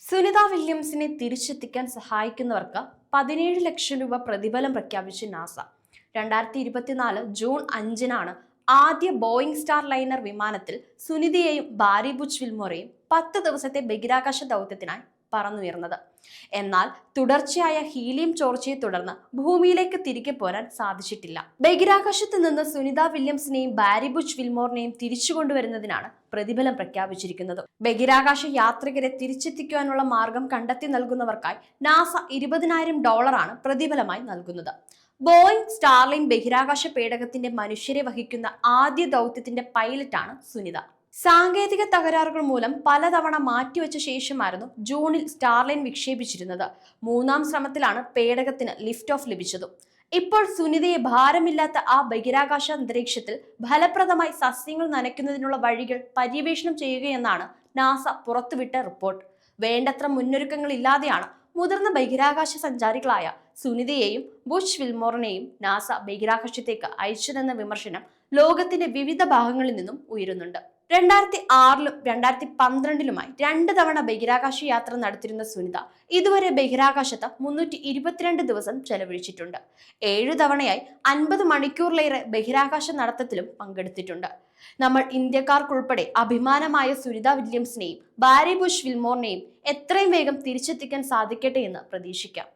സുനിത വില്യംസിനെ തിരിച്ചെത്തിക്കാൻ സഹായിക്കുന്നവർക്ക് 17 ലക്ഷം രൂപ പ്രതിഫലം പ്രഖ്യാപിച്ച് നാസ. 2024 ജൂൺ 5-നാണ് ആദ്യ ബോയിംഗ് സ്റ്റാർ ലൈനർ വിമാനത്തിൽ സുനിതയെയും ബാരി ബുച്ച് വിൽമോറെയും 10 ദിവസത്തെ ബഹിരാകാശ ദൗത്യത്തിനായി പറന്നുയർന്നത്. എന്നാൽ തുടർച്ചയായ ഹീലിയം ചോർച്ചയെ തുടർന്ന് ഭൂമിയിലേക്ക് തിരികെ പോരാൻ സാധിച്ചിട്ടില്ല. ബഹിരാകാശത്ത് നിന്ന് സുനിത വില്യംസിനെയും ബാരി ബുച്ച് വിൽമോറിനെയും തിരിച്ചു കൊണ്ടുവരുന്നതിനാണ് പ്രതിഫലം പ്രഖ്യാപിച്ചിരിക്കുന്നത്. ബഹിരാകാശ യാത്രികരെ തിരിച്ചെത്തിക്കുവാനുള്ള മാർഗം കണ്ടെത്തി നൽകുന്നവർക്കായി നാസ $20,000 പ്രതിഫലമായി നൽകുന്നത്. ബോയിംഗ് സ്റ്റാർലൈൻ ബഹിരാകാശ പേടകത്തിന്റെ മനുഷ്യരെ വഹിക്കുന്ന ആദ്യ ദൗത്യത്തിന്റെ പൈലറ്റാണ് സുനിത. സാങ്കേതിക തകരാറുകൾ മൂലം പലതവണ മാറ്റിവെച്ച ശേഷമായിരുന്നു ജൂണിൽ സ്റ്റാർലൈൻ വിക്ഷേപിച്ചിരുന്നത്. 3-ാം ശ്രമത്തിലാണ് പേടകത്തിന് ലിഫ്റ്റ് ഓഫ് ലഭിച്ചതും. ഇപ്പോൾ സുനിതയെ ഭാരമില്ലാത്ത ആ ബഹിരാകാശ അന്തരീക്ഷത്തിൽ ഫലപ്രദമായി സസ്യങ്ങൾ നനയ്ക്കുന്നതിനുള്ള വഴികൾ പര്യവേഷണം ചെയ്യുകയെന്നാണ് നാസ പുറത്തുവിട്ട റിപ്പോർട്ട്. വേണ്ടത്ര മുന്നൊരുക്കങ്ങളില്ലാതെയാണ് മുതിർന്ന ബഹിരാകാശ സഞ്ചാരികളായ സുനിതയെയും ബുച്ച് വിൽമോറിനെയും നാസ ബഹിരാകാശത്തേക്ക് അയച്ചതെന്ന വിമർശനം ലോകത്തിന്റെ വിവിധ ഭാഗങ്ങളിൽ നിന്നും ഉയരുന്നുണ്ട്. 2006-ലും 2012-ലുമായി 2 തവണ ബഹിരാകാശ യാത്ര നടത്തിയിരുന്ന സുനിത ഇതുവരെ ബഹിരാകാശത്ത് 322 ദിവസം ചെലവഴിച്ചിട്ടുണ്ട്. 7 തവണയായി 50 മണിക്കൂറിലേറെ ബഹിരാകാശ നടത്തത്തിലും പങ്കെടുത്തിട്ടുണ്ട്. നമ്മൾ ഇന്ത്യക്കാർക്കുൾപ്പെടെ അഭിമാനമായ സുനിത വില്യംസിനെയും ബാരി ബുച്ച് വിൽമോറിനെയും എത്രയും വേഗം തിരിച്ചെത്തിക്കാൻ സാധിക്കട്ടെ എന്ന് പ്രതീക്ഷിക്കാം.